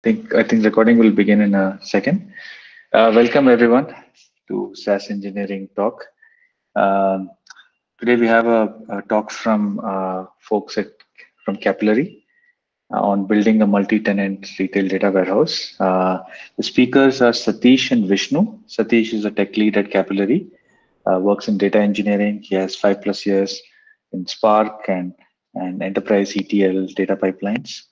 I think recording will begin in a second. Welcome everyone to SAS Engineering Talk. Um, Today we have a talk from folks from Capillary on building a multi-tenant retail data warehouse. The speakers are Satish and Vishnu. Satish is a tech lead at Capillary, works in data engineering. He has 5+ years in Spark and enterprise ETL data pipelines.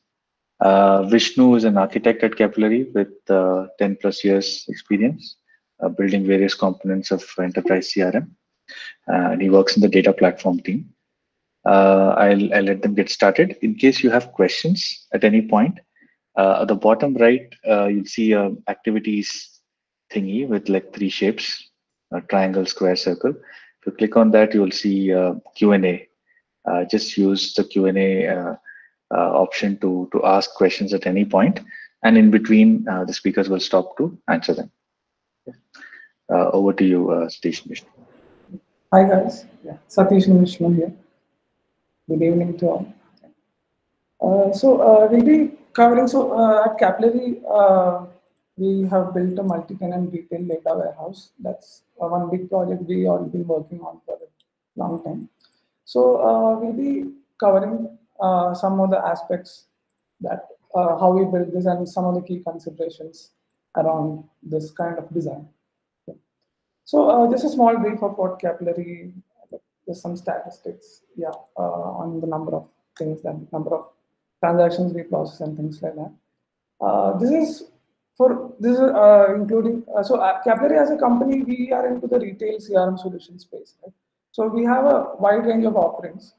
Vishnu is an architect at Capillary with 10+ years experience building various components of enterprise CRM, and he works in the data platform team. I'll let them get started. In case you have questions at any point, at the bottom right, you'll see a activities thingy with like three shapes: a triangle, square, circle. If you click on that, you'll see Q&A. Just use the Q&A option to ask questions at any point, and in between, the speakers will stop to answer them. Over to you, Satish and Vishnu. Hi guys, Satish and Vishnu here. Good evening to all. We'll be covering, at Capillary, we have built a multi-tenant retail data warehouse. That's one big project we all been working on for a long time. We'll be covering some of the aspects that how we build this and some of the key considerations around this kind of design. Just a small brief of what Capillary, just some statistics, on the number of things, that number of transactions we process and things like that. This is including Capillary as a company, we are into the retail CRM solution space. Right? So we have a wide range of offerings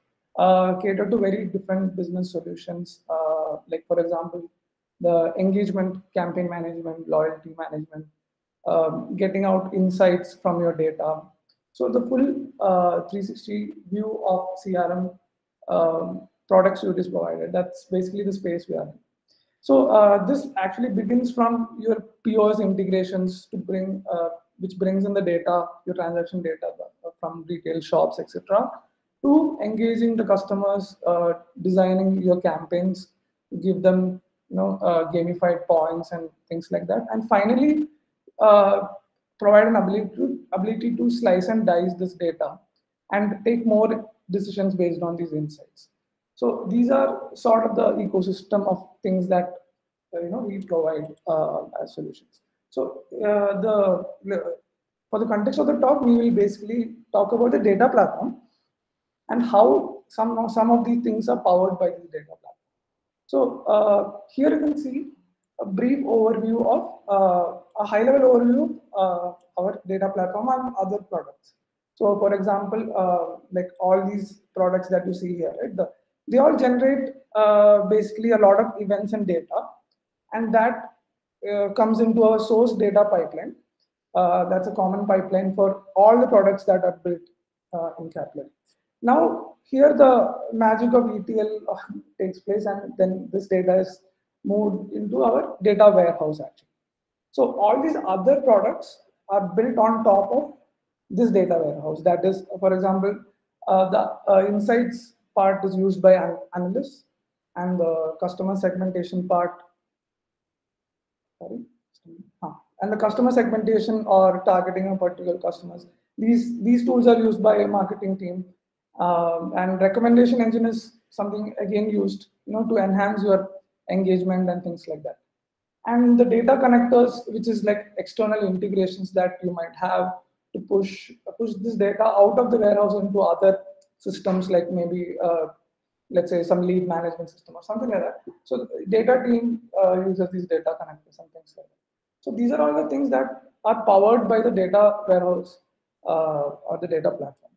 catered to very different business solutions. Like for example, the engagement, campaign management, loyalty management, getting out insights from your data. So the full 360 view of CRM product suite is provided. That's basically the space we are in. So this actually begins from your POS integrations to bring, which brings in the data, your transaction data from retail shops, etc., to engaging the customers, designing your campaigns, give them gamified points and things like that, and finally provide an ability to slice and dice this data and take more decisions based on these insights. So these are sort of the ecosystem of things that we provide as solutions. So for the context of the talk, we will basically talk about the data platform and how some of these things are powered by the data platform. So here you can see a brief overview of a high-level overview of our data platform and other products. So, for example, like all these products that you see here, right? They all generate basically a lot of events and data, and that comes into our source data pipeline. That's a common pipeline for all the products that are built in Capillary. Now, here the magic of ETL takes place, and then this data is moved into our data warehouse actually. So all these other products are built on top of this data warehouse. That is, for example, the insights part is used by analysts, and the customer segmentation part, and the customer segmentation or targeting of particular customers. These tools are used by a marketing team, and recommendation engine is something again used, to enhance your engagement and things like that. And the data connectors, which is like external integrations that you might have to push this data out of the warehouse into other systems, like maybe let's say some lead management system or something like that. So the data team uses these data connectors and things like that. So these are all the things that are powered by the data warehouse or the data platform.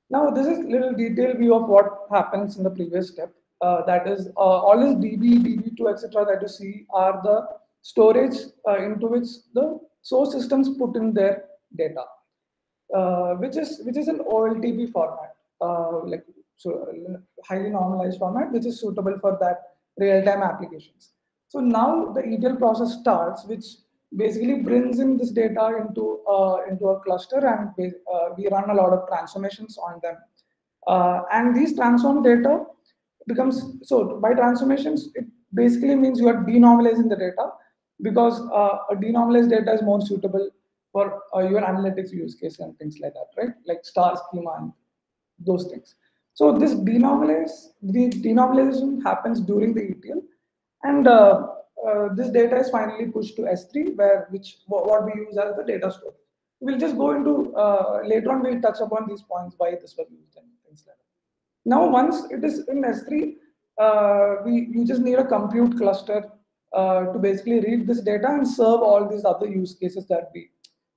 Now this is a little detailed view of what happens in the previous step. That is, all this DB, DB2, etc. that you see are the storage into which the source systems put in their data, which is an OLTP format, highly normalized format, which is suitable for that real-time applications. So now the ETL process starts, which basically brings in this data into a cluster, and we run a lot of transformations on them. And these transform data becomes, so by transformations, it basically means you are denormalizing the data, because a denormalized data is more suitable for your analytics use case and things like that, right? Like star schema and those things. So this denormalization happens during the ETL, and this data is finally pushed to S3, where what we use as the data store. We'll just go into later on. We'll touch upon these points, why this was used and things like that. Now, once it is in S3, you just need a compute cluster to basically read this data and serve all these other use cases that we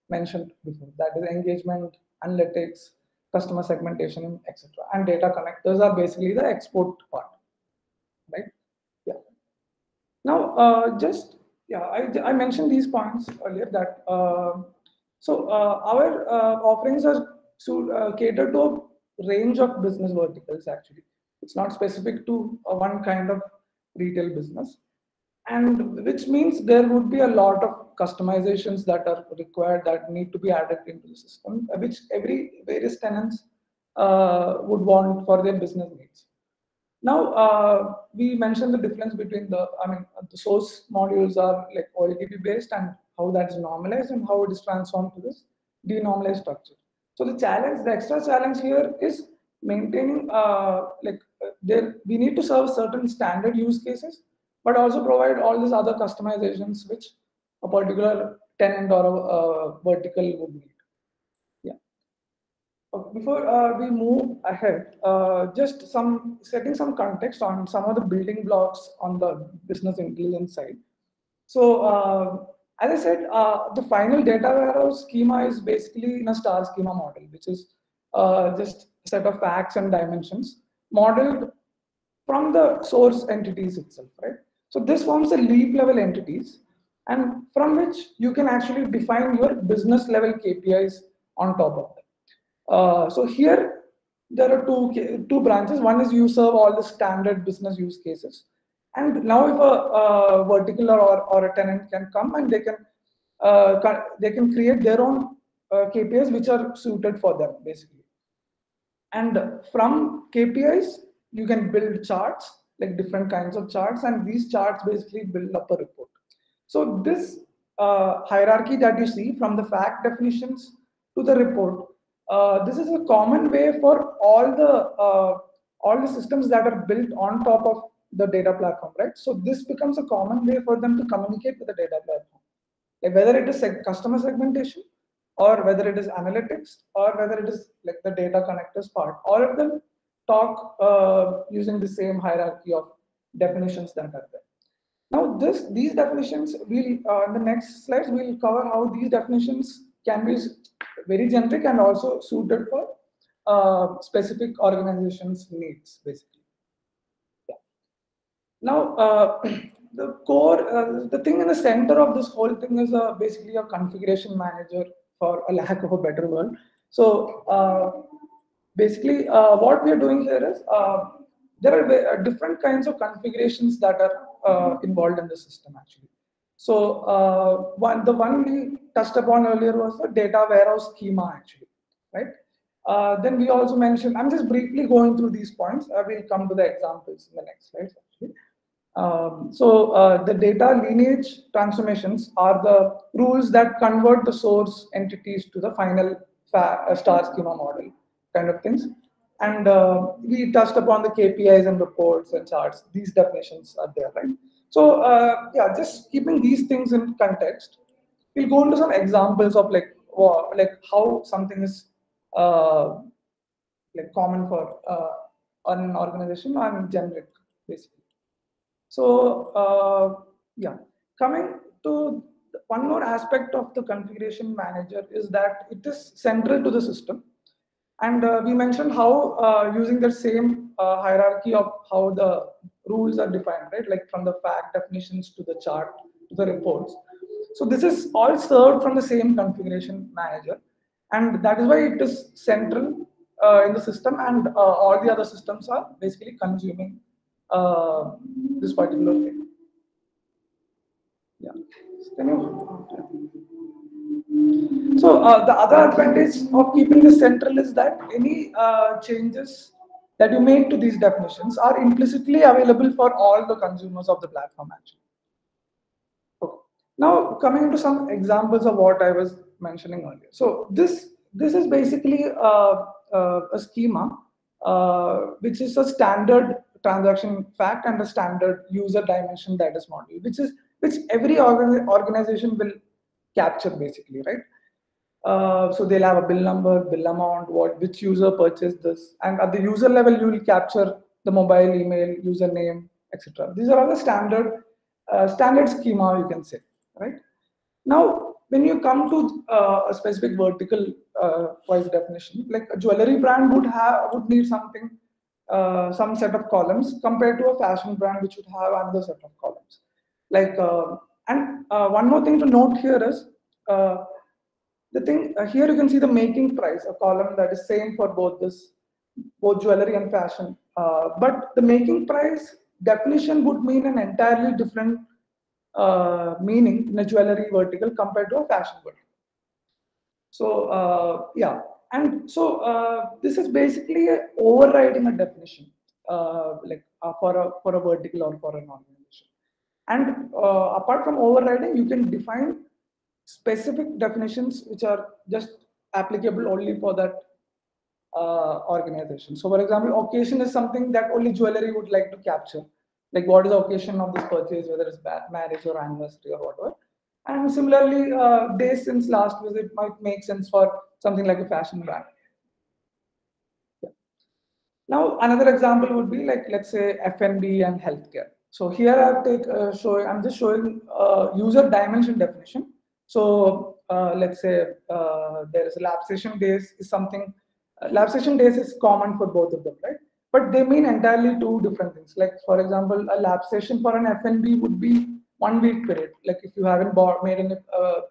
mentioned before. That is engagement, analytics, customer segmentation, etc. And data connectors are basically the export part, right? Yeah. Now, I mentioned these points earlier that our offerings are catered to a range of business verticals. Actually, it's not specific to one kind of retail business, and which means there would be a lot of customizations that are required that need to be added into the system, which every various tenants would want for their business needs. Now, we mentioned the difference between the source modules are like OLTP based, and how that is normalized and how it is transformed to this denormalized structure. So the extra challenge here is maintaining we need to serve certain standard use cases, but also provide all these other customizations which a particular tenant or a vertical would need. Before we move ahead, just setting some context on some of the building blocks on the business intelligence side. So, as I said, the final data warehouse schema is basically in a star schema model, which is just a set of facts and dimensions modeled from the source entities itself, right? So this forms the leaf level entities, and from which you can actually define your business level KPIs on top of that. So here there are two branches. One is you serve all the standard business use cases, and now if a vertical or a tenant can come and they can create their own KPIs which are suited for them basically. And from KPIs you can build charts, like different kinds of charts, and these charts basically build up a report. So this hierarchy that you see from the fact definitions to the report. This is a common way for all the systems that are built on top of the data platform, right? So this becomes a common way for them to communicate with the data platform, like whether it is customer segmentation, or whether it is analytics, or whether it is like the data connectors part. All of them talk using the same hierarchy of definitions that are there. Now, these definitions, in the next slides, we'll cover how these definitions can be very generic and also suited for specific organizations' needs, basically. Yeah. Now, the thing in the center of this whole thing is basically a configuration manager, for a lack of a better word. So, basically, what we are doing here is there are different kinds of configurations that are involved in the system, actually. So the one we touched upon earlier was the data warehouse schema, actually, right? Then we also mentioned, I'm just briefly going through these points. We'll come to the examples in the next slides, actually. The data lineage transformations are the rules that convert the source entities to the final star schema model kind of things. And we touched upon the KPIs and reports and charts. These definitions are there, right? So just keeping these things in context, we'll go into some examples of like how something is like common for an organization and generic, basically. So coming to one more aspect of the configuration manager is that it is central to the system. And we mentioned how using the same hierarchy of how the rules are defined, right? Like from the fact definitions to the chart to the reports. So this is all served from the same configuration manager, and that is why it is central in the system, and all the other systems are basically consuming this particular thing. Yeah. So the other advantage of keeping this central is that any changes that you make to these definitions are implicitly available for all the consumers of the platform actually. Okay. Now coming into some examples of what I was mentioning earlier. So this is basically a schema which is a standard transaction fact and a standard user dimension that is model, which every organization will capture basically, right? So they'll have a bill number, bill amount, which user purchased this, and at the user level you will capture the mobile, email, username, etc. These are all the standard schema, you can say, right? Now, when you come to a specific vertical wise definition, like a jewelry brand would need something, some set of columns compared to a fashion brand which would have another set of columns. Like, one more thing to note here is the thing here you can see the making price, a column that is same for both jewelry and fashion. But the making price definition would mean an entirely different meaning in a jewelry vertical compared to a fashion vertical. So yeah, and so this is basically overriding a definition, for a vertical or for an organization. And apart from overriding, you can define specific definitions which are just applicable only for that organization. So, for example, occasion is something that only jewelry would like to capture. Like, what is the occasion of this purchase, whether it's marriage or anniversary or whatever. And similarly, days since last visit might make sense for something like a fashion brand. Yeah. Now, another example would be like, let's say, F&B and healthcare. So here I'm just showing user dimension definition. So let's say there is a lapsation days is something. Lapsation days is common for both of them, right? But they mean entirely two different things. Like, for example, a lapsation for an F&B would be 1 week period. Like, if you haven't made any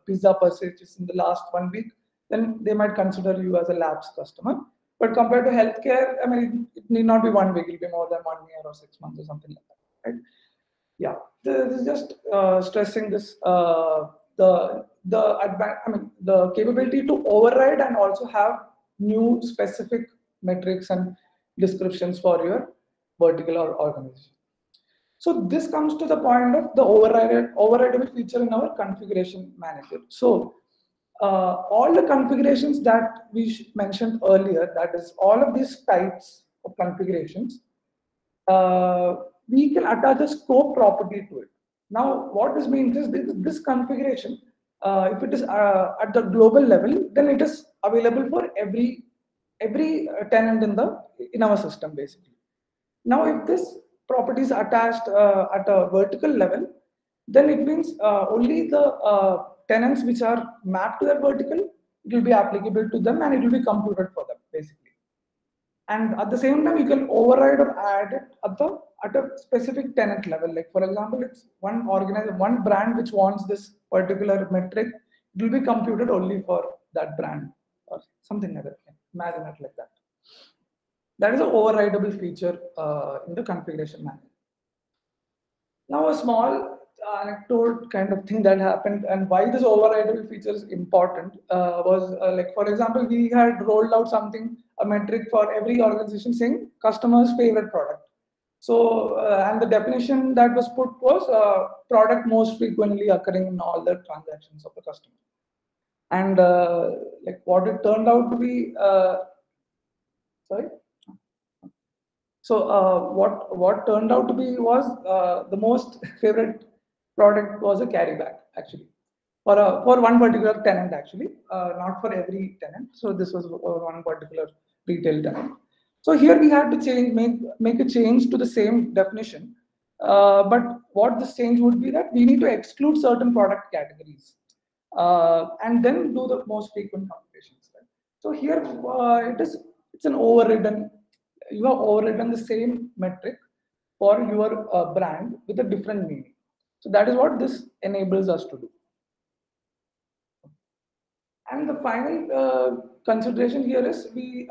pizza purchases in the last 1 week, then they might consider you as a lapsed customer. But compared to healthcare, I mean, it need not be 1 week; it'll be more than 1 year or 6 months or something like that, right? Yeah, this is just stressing this the capability to override and also have new specific metrics and descriptions for your vertical or organization. So this comes to the point of the overridable feature in our configuration manager. So all the configurations that we mentioned earlier, that is all of these types of configurations, we can attach a scope property to it. Now, what this means is this configuration, if it is at the global level, then it is available for every tenant in our system, basically. Now, if this property is attached at a vertical level, then it means only the tenants which are mapped to that vertical, it will be applicable to them and it will be computed for them, basically. And at the same time, you can override or add it at a specific tenant level. Like, for example, it's one brand which wants this particular metric, it will be computed only for that brand or something like that. Imagine it like that. That is an overridable feature in the configuration manager. Now, a small anecdote kind of thing that happened and why this overridable feature is important was like, for example, we had rolled out a metric for every organization saying customer's favorite product. So, and the definition that was put was product most frequently occurring in all the transactions of the customer. And like what it turned out to be, sorry. So what turned out to be was the most favorite product was a carry bag, actually, for one particular tenant, actually, not for every tenant. So this was one particular retail tenant. So here we had to make a change to the same definition. But what this change would be that we need to exclude certain product categories and then do the most frequent computations. Right? So here it's an overridden. You have overridden the same metric for your brand with a different meaning. So that is what this enables us to do. And the final consideration here is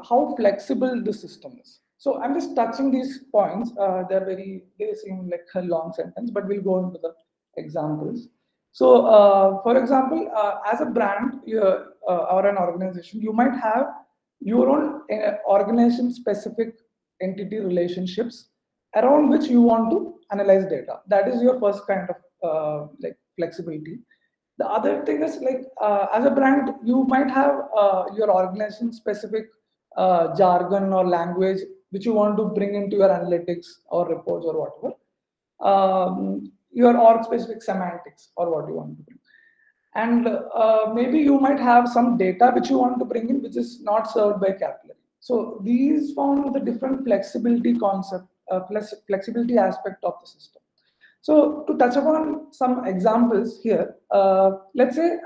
how flexible the system is. So I'm just touching these points. They seem like a long sentence, but we'll go into the examples. So for example, as a brand or an organization, you might have your own organization specific entity relationships around which you want to analyze data. That is your first kind of like flexibility. The other thing is like as a brand, you might have your organization specific jargon or language which you want to bring into your analytics or reports or whatever. Your org specific semantics or what you want to bring. And maybe you might have some data which you want to bring in, which is not served by Capillary. So these form the different flexibility concept, flexibility aspect of the system. So to touch upon some examples here, let's say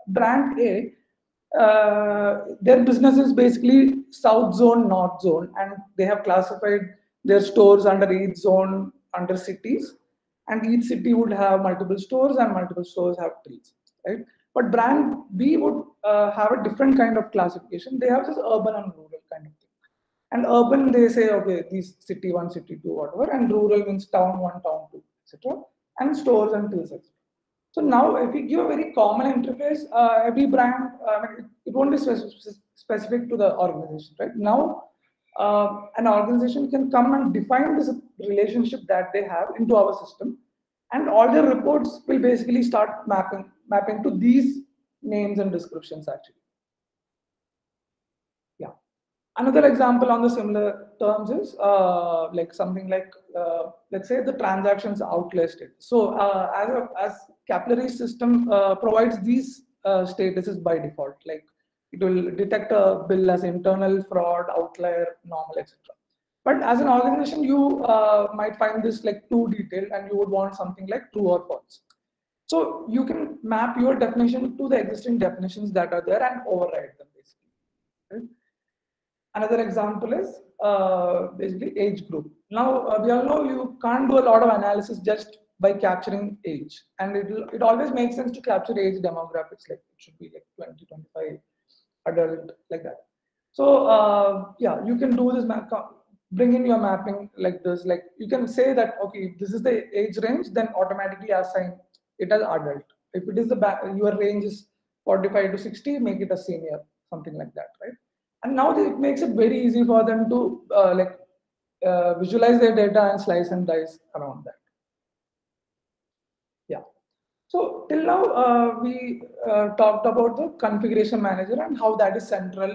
brand A, their business is basically South Zone, North Zone, and they have classified their stores under each zone under cities, and each city would have multiple stores and multiple stores have trees, right? But brand B would have a different kind of classification. They have this urban and rural kind of thing. And urban, they say, okay, these city 1, city 2, whatever, and rural means town 1, town 2, etc. And stores and tills, etc. So now, if we give a very common interface, every brand, it won't be specific to the organization, right? Now, an organization can come and define this relationship that they have into our system, and all their reports will basically start mapping to these names and descriptions actually. Yeah. Another example on the similar terms is like something like, let's say the transactions outlay state. So as Capillary system provides these statuses by default, like it will detect a bill as internal, fraud, outlier, normal, etc. But as an organization, you might find this like too detailed and you would want something like true or false. So you can map your definition to the existing definitions that are there and override them basically. Right? Another example is basically age group. Now we all know you can't do a lot of analysis just by capturing age, and it always makes sense to capture age demographics, like it should be like 20, 25, adult, like that. So yeah, you can do this bring in your mapping like this. Like you can say that okay, this is the age range, then automatically assign it as adult. If it is your range is 45 to 60, make it a senior, something like that, right? And now it makes it very easy for them to visualize their data and slice and dice around that. Yeah. So till now we talked about the configuration manager and how that is central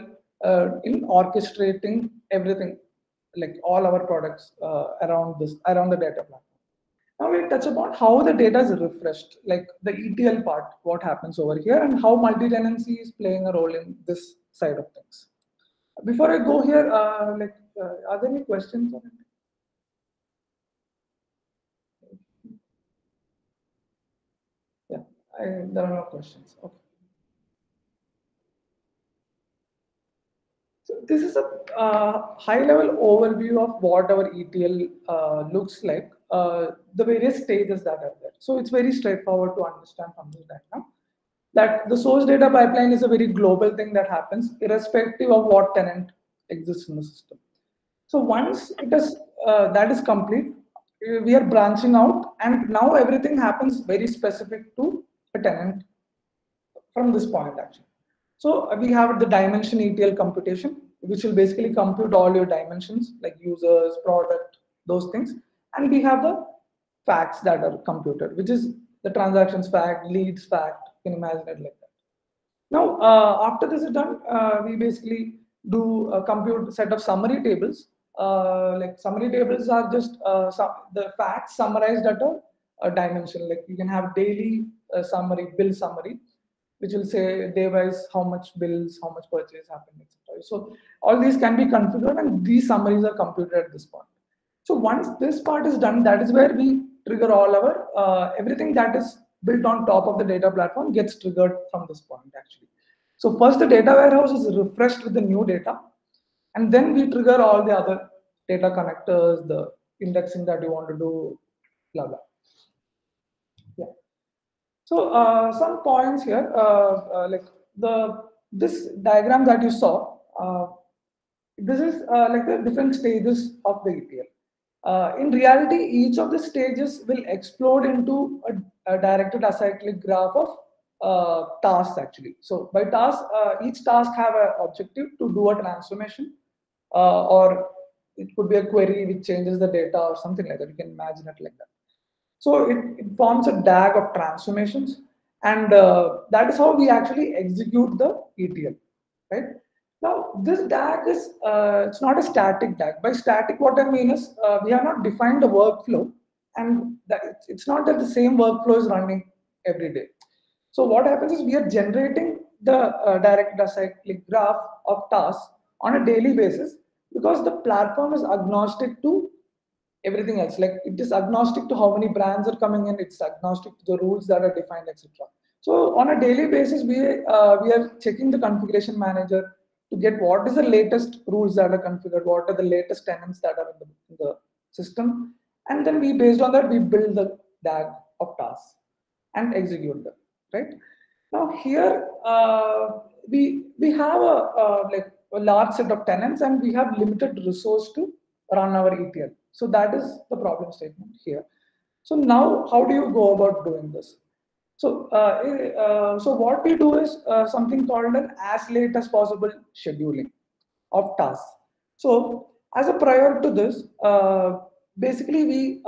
in orchestrating everything, like all our products around the data platform. Now we'll touch upon how the data is refreshed, like the ETL part, what happens over here, and how multi-tenancy is playing a role in this side of things. Before I go here, are there any questions on it? Yeah, there are no questions. Okay. So this is a high-level overview of what our ETL looks like, the various stages that are there. So it's very straightforward to understand from this diagram that the source data pipeline is a very global thing that happens irrespective of what tenant exists in the system. So once that is complete, we are branching out, and now everything happens very specific to a tenant from this point actually. So we have the dimension ETL computation, which will basically compute all your dimensions like users, product, those things. And we have the facts that are computed, which is the transactions fact, leads fact, you can imagine it like that. Now, after this is done, we basically do a compute set of summary tables. Like summary tables are just the facts summarized at a dimension. Like you can have daily summary, bill summary, which will say day-wise how much bills, how much purchase happened, etc. So all these can be configured, and these summaries are computed at this point. So once this part is done, that is where we trigger all our everything that is built on top of the data platform gets triggered from this point actually. So first the data warehouse is refreshed with the new data, and then we trigger all the other data connectors, the indexing that you want to do, blah blah. Yeah. So some points here, like this diagram that you saw, this is like the different stages of the ETL. In reality, each of the stages will explode into a directed acyclic graph of tasks actually. So by task, each task have an objective to do a transformation or it could be a query which changes the data or something like that. You can imagine it like that. So it forms a DAG of transformations, and that is how we actually execute the ETL, right? Now this DAG is it's not a static DAG. By static, what I mean is we have not defined the workflow, and that it's not that the same workflow is running every day. So what happens is we are generating the direct acyclic graph of tasks on a daily basis because the platform is agnostic to everything else. Like it is agnostic to how many brands are coming in, it's agnostic to the rules that are defined, etc. So on a daily basis, we are checking the configuration manager to get what is the latest rules that are configured, what are the latest tenants that are in the system, and then we based on that we build the DAG of tasks and execute them. Right now, here we have like a large set of tenants, and we have limited resource to run our ETL. So that is the problem statement here. So now, how do you go about doing this? So, so what we do is something called an as late as possible scheduling of tasks. So, as a prior to this, basically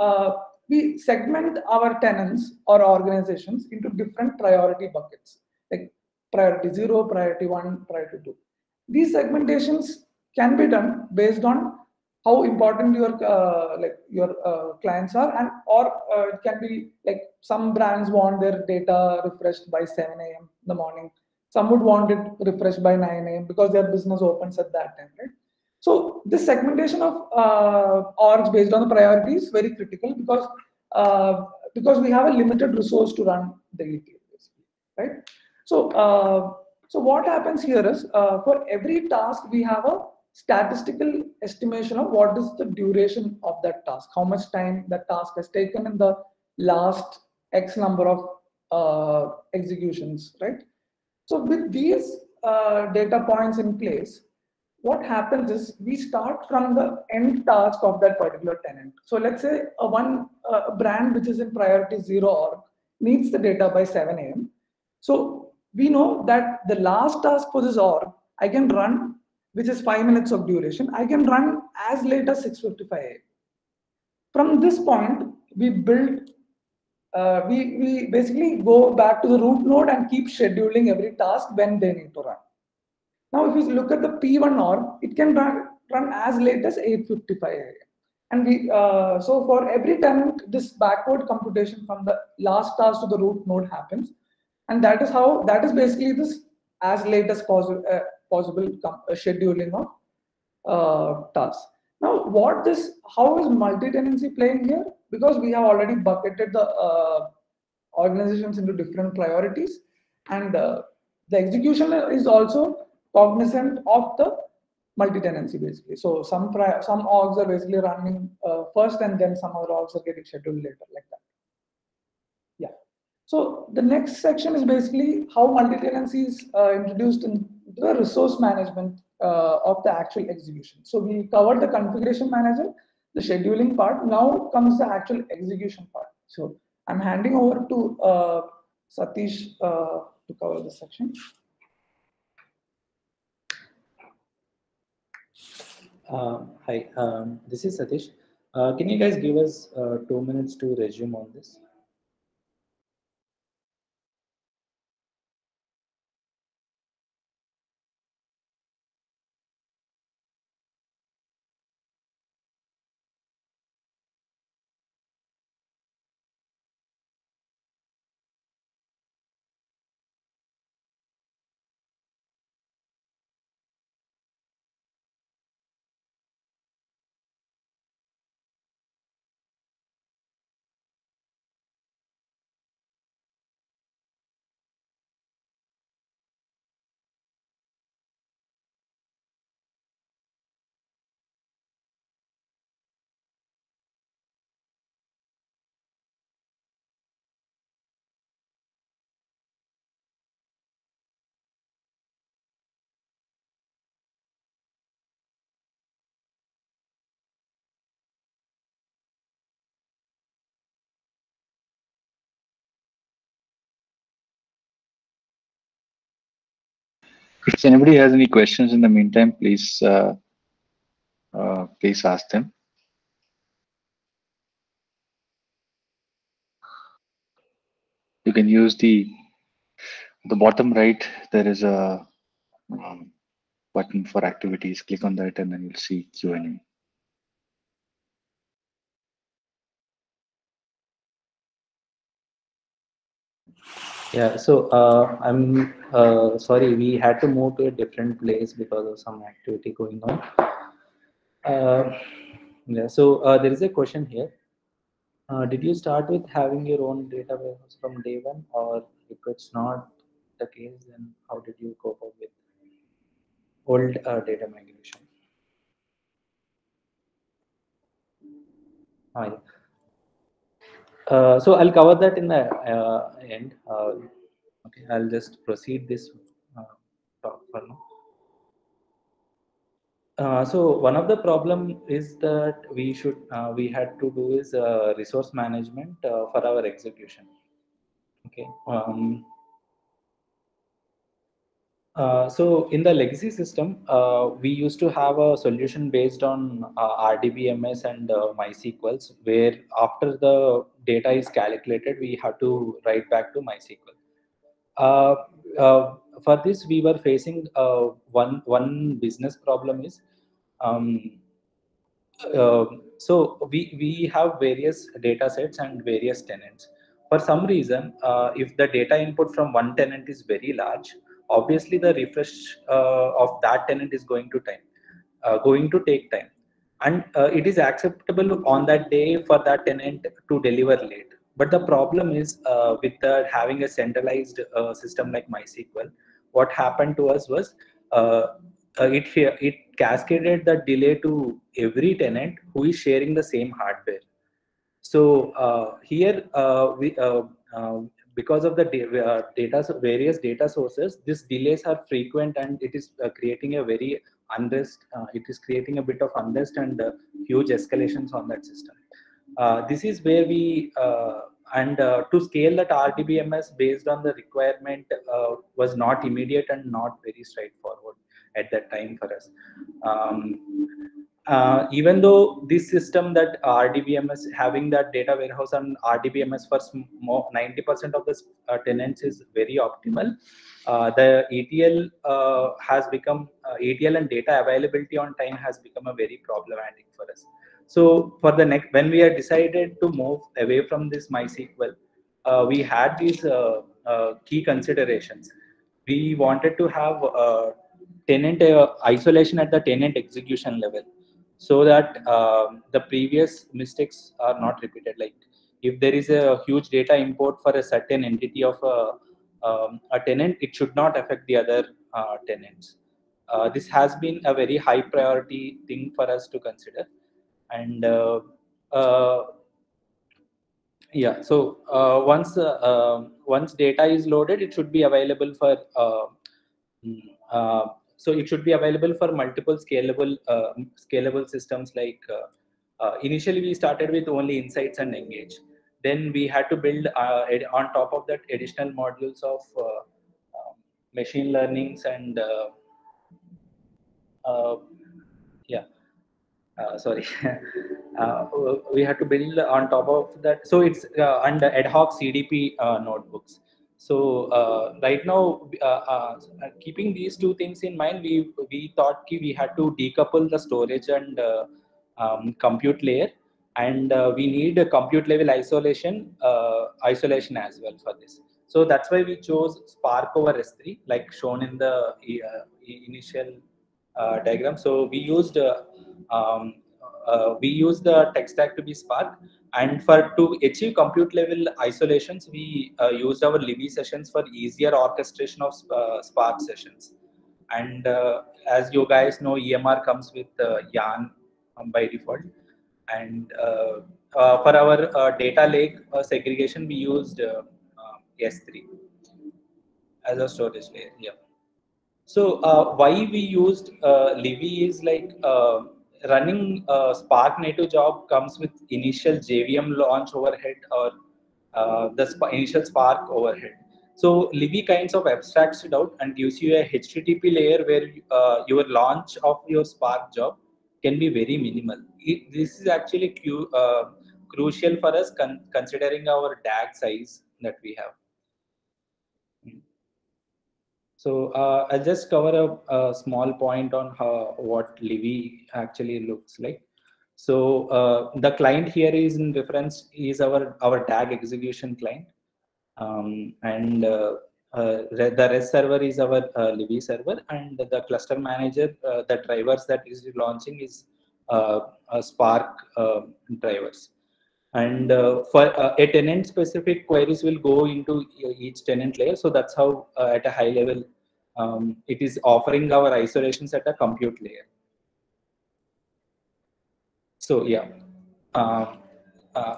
we segment our tenants or organizations into different priority buckets, like priority 0, priority 1, priority 2. These segmentations can be done based on how important your clients are, and or it can be like some brands want their data refreshed by 7 a.m. in the morning, some would want it refreshed by 9 a.m. because their business opens at that time, right? So this segmentation of orgs based on the priority is very critical because we have a limited resource to run the ETL, basically, right? So so what happens here is for every task we have a statistical estimation of what is the duration of that task, how much time that task has taken in the last X number of executions, right? So with these data points in place, what happens is we start from the end task of that particular tenant. So let's say a brand which is in priority 0 org needs the data by 7 a.m. So we know that the last task for this org I can run, which is 5 minutes of duration, I can run as late as 6:55 a.m. From this point, we build we basically go back to the root node and keep scheduling every task when they need to run. Now, if you look at the P1 org, it can run as late as 8:55 a.m. And so for every tenant, this backward computation from the last task to the root node happens, and that is basically this as late as possible scheduling of tasks. Now, how is multi-tenancy playing here? Because we have already bucketed the organizations into different priorities, and the execution is also cognizant of the multi-tenancy, basically. So some orgs are basically running first, and then some other orgs are getting scheduled later, like that. Yeah. So the next section is basically how multi-tenancy is introduced in the resource management of the actual execution. So we covered the configuration manager, the scheduling part. Now comes the actual execution part. So I'm handing over to Satish to cover this section. Hi, this is Satish. Can you guys give us 2 minutes to resume on this? If anybody has any questions in the meantime, please please ask them. You can use the bottom right. There is a button for activities. Click on that, and then you'll see Q&A. Yeah, so I'm sorry, we had to move to a different place because of some activity going on. Yeah, so there is a question here. Did you start with having your own data warehouse from day one, or if it's not the case, then how did you cope up with old data migration? Hi. So I'll cover that in the end. Okay, I'll just proceed this talk for now. So one of the problem is that we had to do is resource management for our execution. Okay. So in the legacy system, we used to have a solution based on RDBMS and MySQL, where after the data is calculated, we have to write back to MySQL. For this, we were facing one business problem is, so we have various data sets and various tenants. For some reason, if the data input from one tenant is very large, obviously the refresh of that tenant is going to take time, and it is acceptable on that day for that tenant to deliver late. But the problem is with having a centralized system like MySQL, what happened to us was it cascaded the delay to every tenant who is sharing the same hardware. So here because of the various data sources, these delays are frequent, and it is creating a very unrest. It is creating a bit of unrest and huge escalations on that system. This is where we and to scale that RDBMS based on the requirement was not immediate and not very straightforward at that time for us. Even though this system, that RDBMS, having that data warehouse and RDBMS for 90% of the tenants is very optimal, the ETL has become ETL and data availability on time has become a very problematic for us. So for the next, when we had decided to move away from this MySQL, we had these key considerations. We wanted to have tenant isolation at the tenant execution level, so that the previous mistakes are not repeated. Like if there is a huge data import for a certain entity of a tenant, it should not affect the other tenants. This has been a very high priority thing for us to consider. And yeah, so once data is loaded, it should be available for so it should be available for multiple scalable systems. Like initially we started with only Insights and Engage. Then we had to build on top of that additional modules of machine learnings and yeah. Sorry, we had to build on top of that. So it's under ad hoc CDP notebooks. So right now, keeping these two things in mind, we thought we had to decouple the storage and compute layer, and we need a compute level isolation as well for this. So that's why we chose Spark over S3, like shown in the initial diagram. So we used the tech stack to be Spark, and to achieve compute level isolations, we used our Libby sessions for easier orchestration of Spark sessions. And as you guys know, EMR comes with Yarn by default. And for our data lake segregation, we used S3 as a storage layer. Yeah. So why we used Livy is like running a Spark native job comes with initial JVM launch overhead, or the initial Spark overhead. So Livy kinds of abstracts it out and gives you a HTTP layer where your launch of your Spark job can be very minimal. This is actually crucial for us considering our DAG size that we have. So I'll just cover a small point on what Livy actually looks like. So the client here is in reference is our DAG execution client, and the REST server is our Livy server, and the cluster manager, the drivers that is launching is Spark drivers. And for a tenant specific queries will go into each tenant layer. So that's how at a high level it is offering our isolations at a compute layer. So yeah,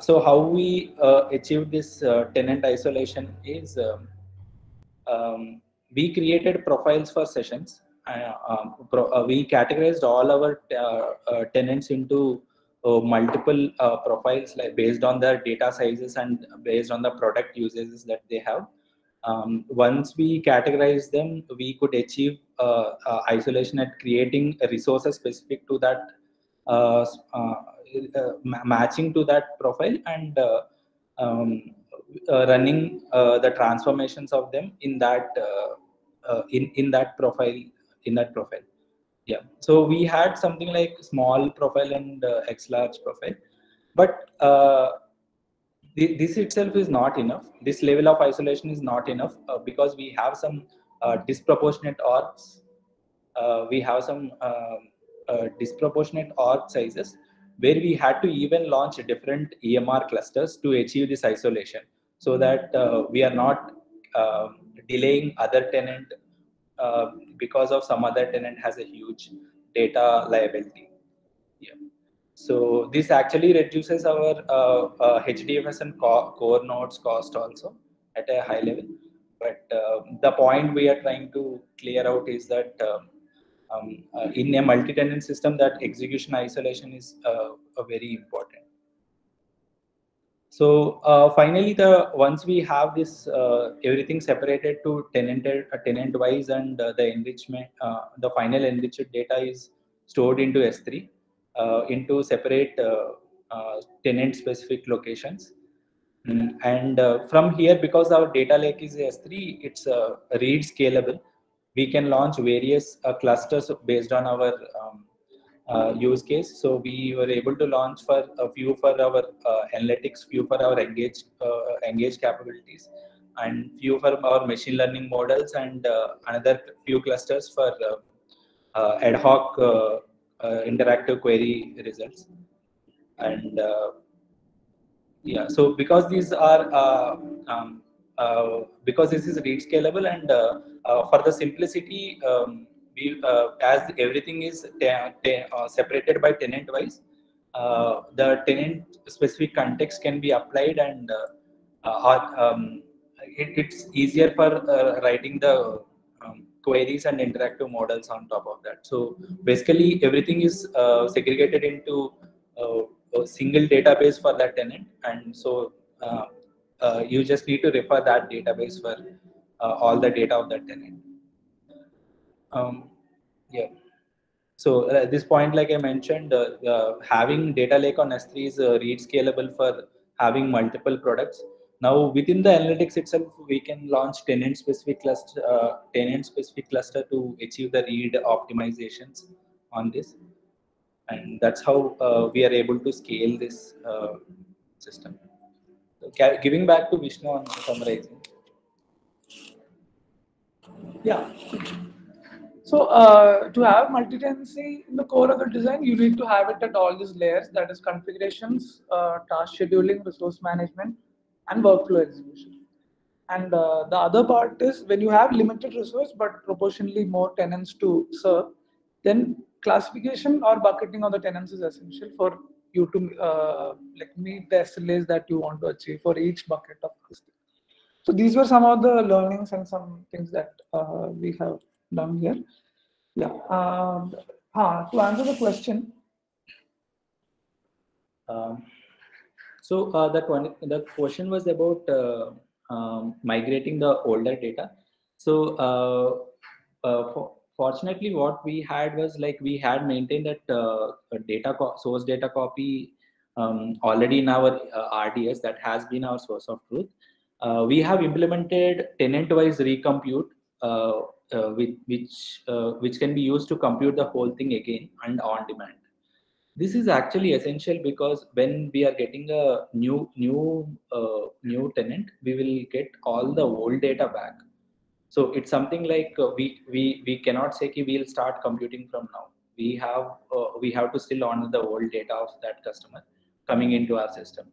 so how we achieve this tenant isolation is we created profiles for sessions. We categorized all our tenants into multiple profiles, like based on their data sizes and based on the product usages that they have. Once we categorize them, we could achieve isolation at creating resources specific to that, matching to that profile, and running the transformations of them in that in that profile. Yeah, so we had something like small profile and X large profile, but this itself is not enough. This level of isolation is not enough because we have some disproportionate orgs. We have some disproportionate org sizes where we had to even launch different EMR clusters to achieve this isolation, so that we are not delaying other tenant because of some other tenant has a huge data liability. Yeah. So this actually reduces our HDFS and core nodes cost also at a high level. But the point we are trying to clear out is that in a multi-tenant system, that execution isolation is very important. So finally, once we have this everything separated to tenant wise, and the enrichment, the final enriched data is stored into S3 into separate tenant specific locations. And from here, because our data lake is S3, it's read scalable. We can launch various clusters based on our use case. So we were able to launch for a few for our analytics, few for our engage capabilities, and few for our machine learning models, and another few clusters for ad hoc interactive query results. And yeah, so because these are because this is read scalable, and for the simplicity, we as everything is separated by tenant wise, the tenant specific context can be applied, and it's easier for writing the queries and interactive models on top of that. So basically everything is segregated into a single database for that tenant, and so you just need to refer that database for all the data of that tenant. Yeah. So at this point, like I mentioned, having data lake on S3 is read scalable for having multiple products. Now within the analytics itself, we can launch tenant specific cluster to achieve the read optimizations on this, and that's how we are able to scale this system. So, giving back to Vishnu on summarizing. Yeah. So to have multi-tenancy in the core of the design, you need to have it at all these layers, that is configurations, task scheduling, resource management, and workflow execution. And the other part is when you have limited resource but proportionally more tenants to serve, then classification or bucketing of the tenants is essential for you to like meet the SLAs that you want to achieve for each bucket of this. So these were some of the learnings and some things that we have done here. Yeah. To answer the question. So the question was about migrating the older data. So Fortunately, what we had was like we had maintained that source data copy already in our RDS. That has been our source of truth. We have implemented tenant-wise recompute, which can be used to compute the whole thing again and on demand. This is actually essential because when we are getting a new tenant, we will get all the old data back. So it's something like we cannot say कि we'll start computing from now. We have to still honor the old data of that customer coming into our system.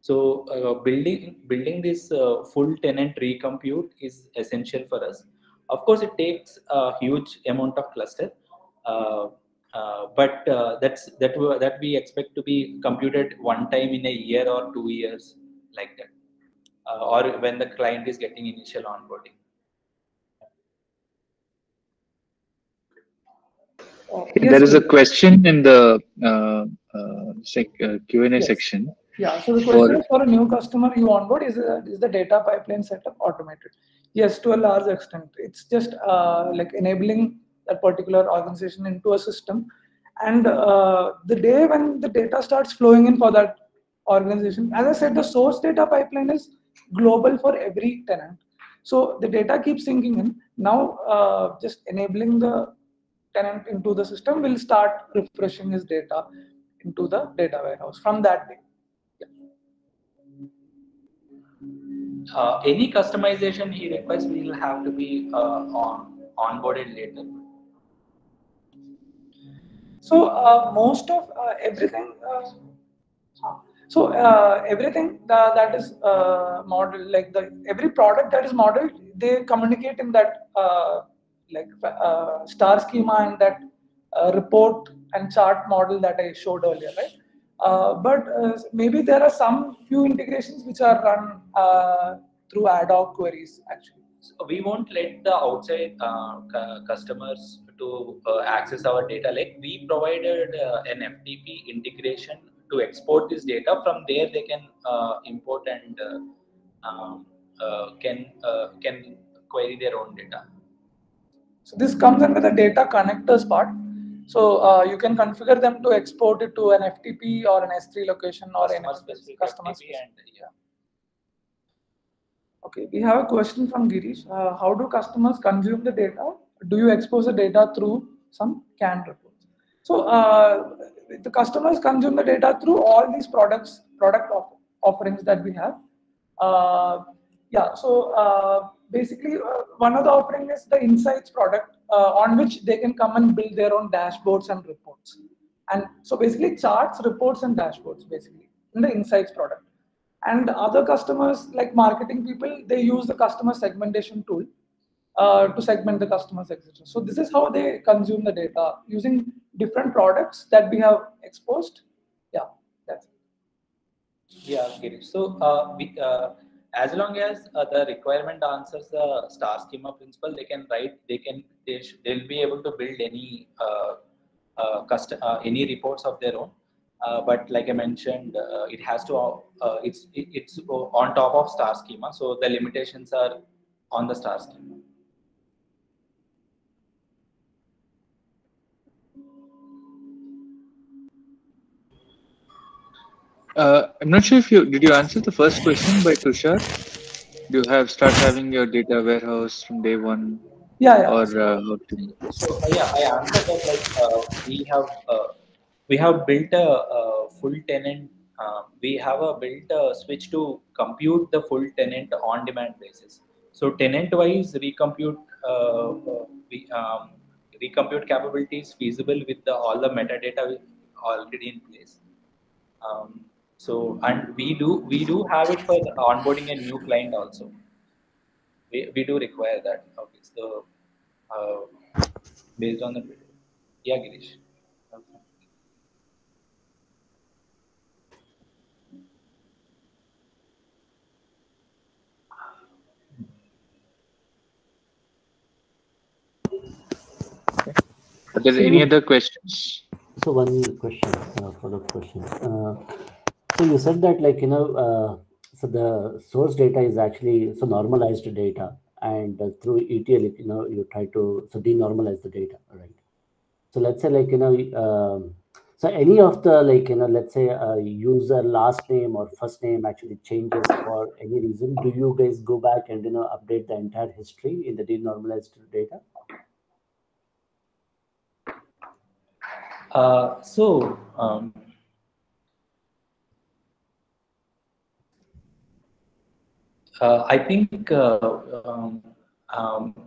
So building this full tenant recompute is essential for us. Of course, it takes a huge amount of cluster, but that we expect to be computed one time in a year or 2 years, like that, or when the client is getting initial onboarding. There is a question in the Q&A Yes. section. Yeah, so the question is, for a new customer you onboard, is the data pipeline setup automated? Yes, to a large extent. It's just like enabling that particular organization into a system. And the day when the data starts flowing in for that organization, as I said, the source data pipeline is global for every tenant. So the data keeps syncing in. Now, just enabling the tenant into the system will start refreshing his data into the data warehouse from that day. Any customization he requests will have to be onboarded later. So most of everything. Everything that is modeled, like every product that is modeled, they communicate in that star schema and that report and chart model that I showed earlier, right? But maybe there are some few integrations which are run through ad hoc queries actually. So we won't let the outside customers to access our data lake. We provided an FTP integration to export this data. From there, they can import and can query their own data. So this comes under the data connectors part. So you can configure them to export it to an FTP or an S3 location or any customer specific. Yeah. Okay, we have a question from Girish. How do customers consume the data? Do you expose the data through some canned reports? So the customers consume the data through all these product offerings that we have. Yeah, so basically one of the offering is the Insights product on which they can come and build their own dashboards and reports. And so basically charts, reports and dashboards basically in the Insights product. And other customers like marketing people, they use the customer segmentation tool to segment the customers, etc. So this is how they consume the data using different products that we have exposed. Yeah, that's it. Yeah, Girish. So as long as the requirement answers the star schema principle, they can write. They'll be able to build any any reports of their own. But like I mentioned, it has to it's on top of star schema, so the limitations are on the star schema. I'm not sure if did you answer the first question by Tushar? Do you start having your data warehouse from day one? Yeah. Or So yeah, I answered that. Like we have built a full tenant. We have built a switch to compute the full tenant on demand basis. So tenant wise recompute recompute capabilities feasible with all the metadata already in place. So and we do have it for onboarding a new client also. We do require that. Okay, so based on the video. Yeah, Girish. Okay. Are there any other questions? So one question, follow-up question. So you said that, like, so the source data is actually normalized data, and through ETL, you try to denormalize the data, right? So let's say so any of the let's say user last name or first name actually changes for any reason, do you guys go back and update the entire history in the denormalized data? I think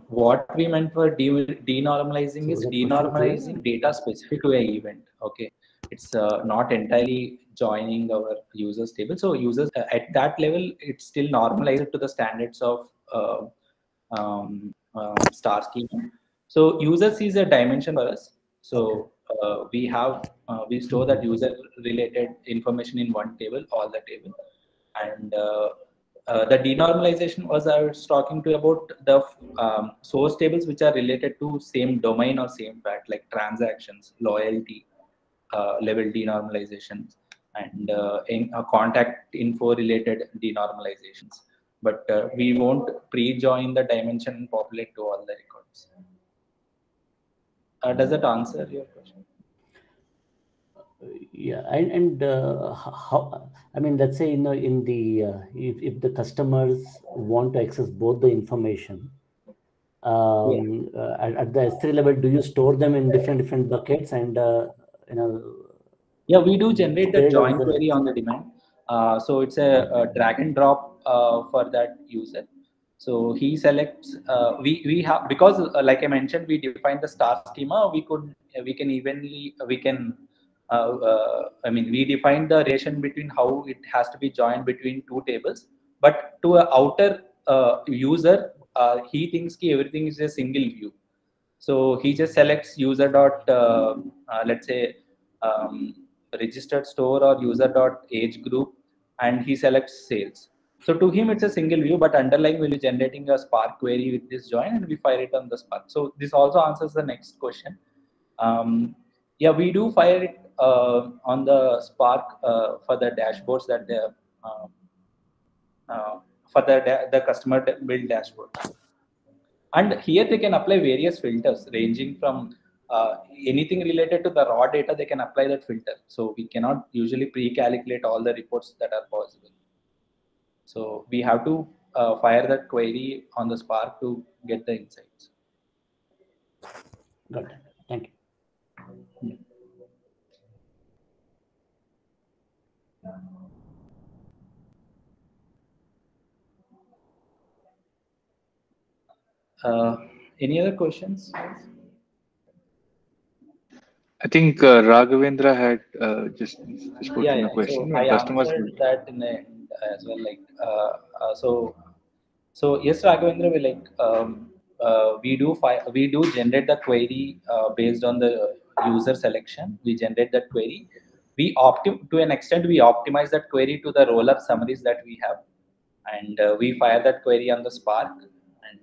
what we meant for denormalizing is denormalizing data specific to an event. Okay, it's not entirely joining our users table. So users at that level, it's still normalized to the standards of star schema. So user sees a dimension for us. So we store that user related information in one table, all the table, and the denormalization was I was talking to about the source tables which are related to same domain or same fact, like transactions, loyalty level denormalizations, and contact info related denormalizations. But we won't pre-join the dimension and populate to all the records. Does that answer your question? Yeah, and how, I mean, let's say in the if the customers want to access both the information at the S3 level, do you store them in different buckets and Yeah, we do generate the join query on the demand. So it's a drag and drop for that user. So he selects. We have, because like I mentioned, we define the star schema. We define the relation between how it has to be joined between two tables. But to an outer user, he thinks everything is a single view. So he just selects user dot let's say registered store or user dot age group, and he selects sales. So to him it's a single view, but underlying will be generating a Spark query with this join, and we fire it on the Spark. So this also answers the next question. Yeah, we do fire it on the Spark for the dashboards that for the customer build dashboard. And here they can apply various filters ranging from anything related to the raw data, they can apply that filter. So we cannot usually pre-calculate all the reports that are possible. So we have to fire that query on the Spark to get the insights. Got it. Thank you. Any other questions? I think Raghavendra had just put in a question. So I answered that in the end as well. Like so yes, Raghavendra, we do generate the query based on the user selection. We generate that query. To an extent we optimize that query to the roll-up summaries that we have, and we fire that query on the Spark, and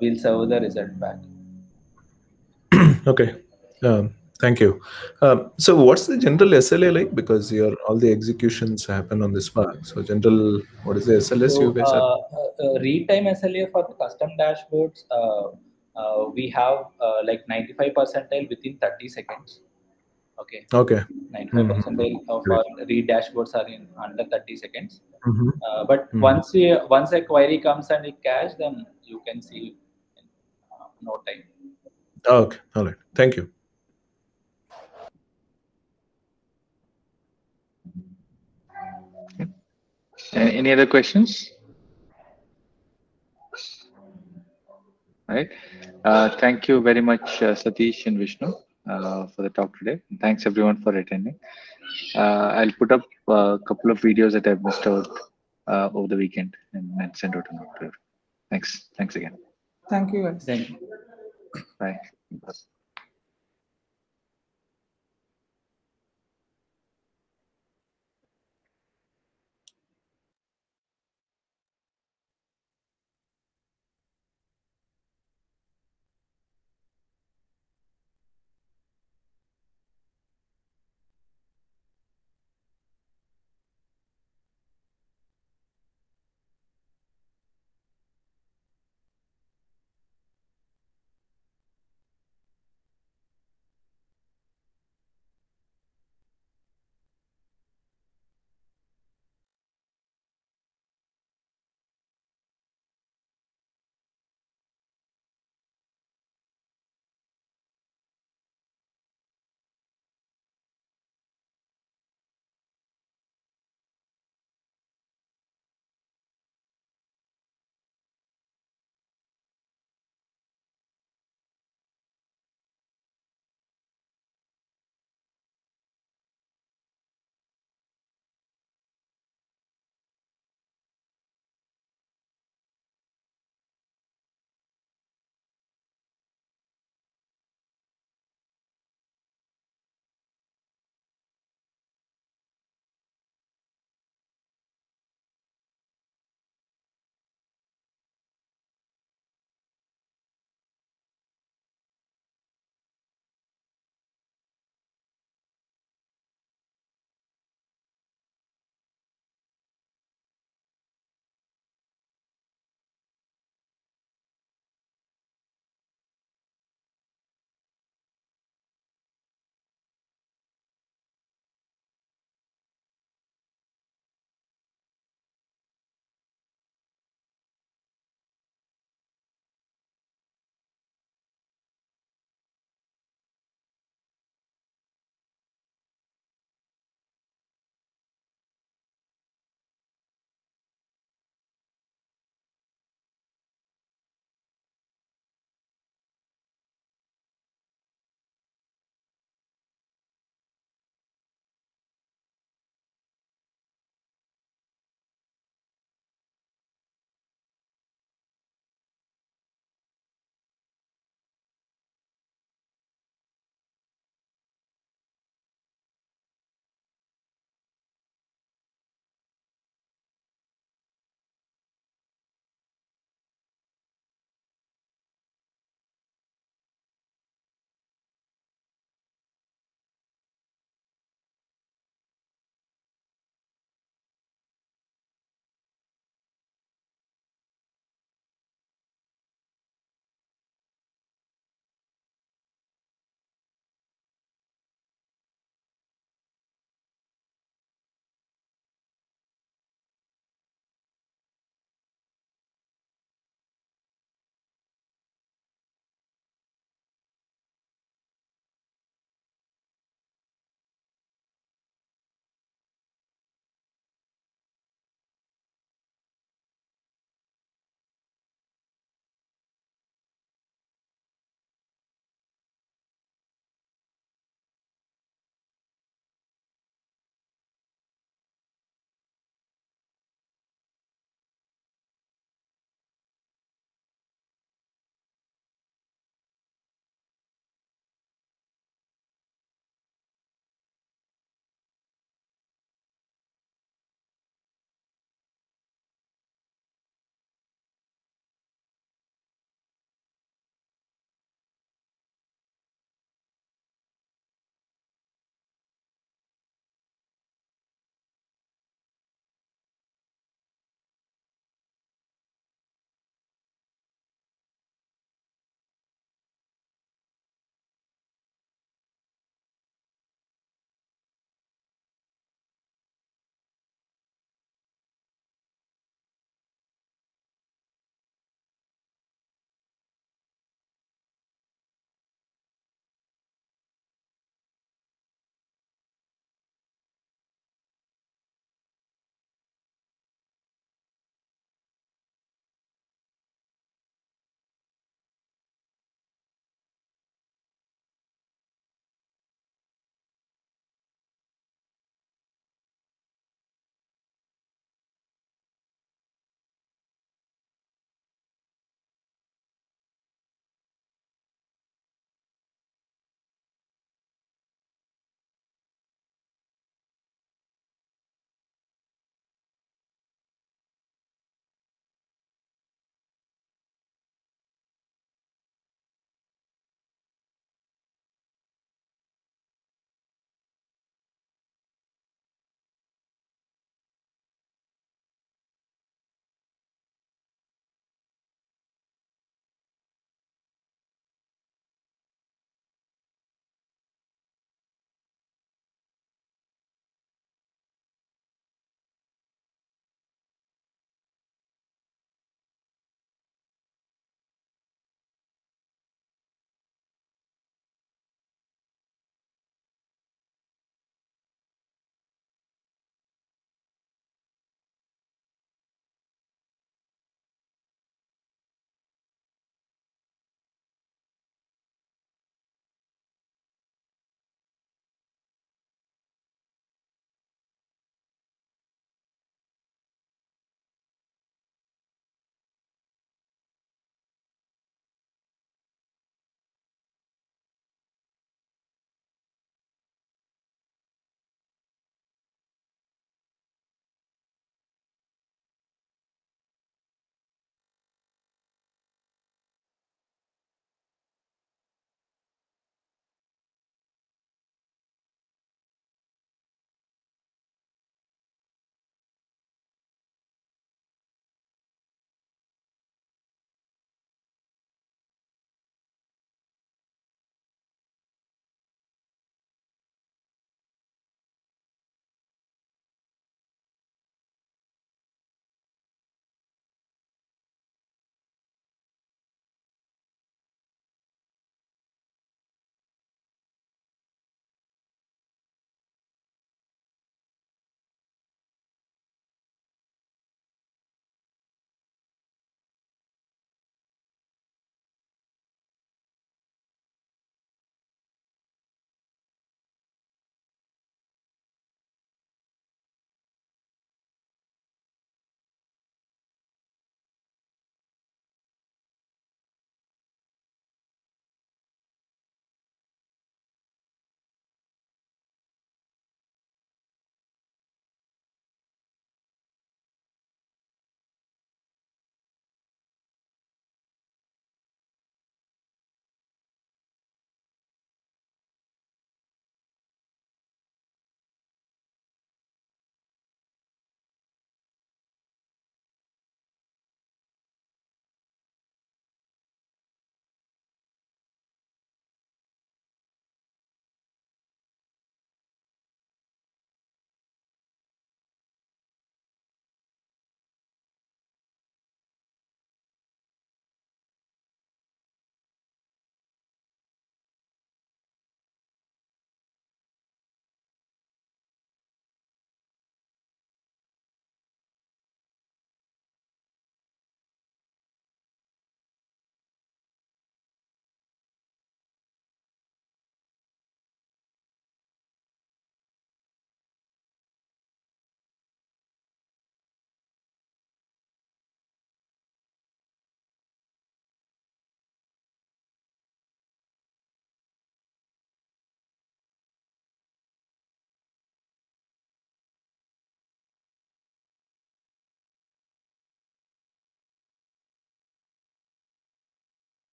we'll serve the result back. Okay. Thank you. So what's the general SLA like? Because all the executions happen on the Spark. So general, what is the SLS you guys have? Read time SLA for the custom dashboards, we have like 95 percentile within 30 seconds. Okay. 95 percentile of our read dashboards are in under 30 seconds. But once a query comes and it cache, then you can see in no time. Okay. All right. Thank you. Any other questions? All right. Thank you very much, Satish and Vishnu, for the talk today. Thanks everyone for attending. I'll put up a couple of videos that I've missed out over the weekend and send out a note to everyone. Thanks again. Thank you guys. Thank you. Bye.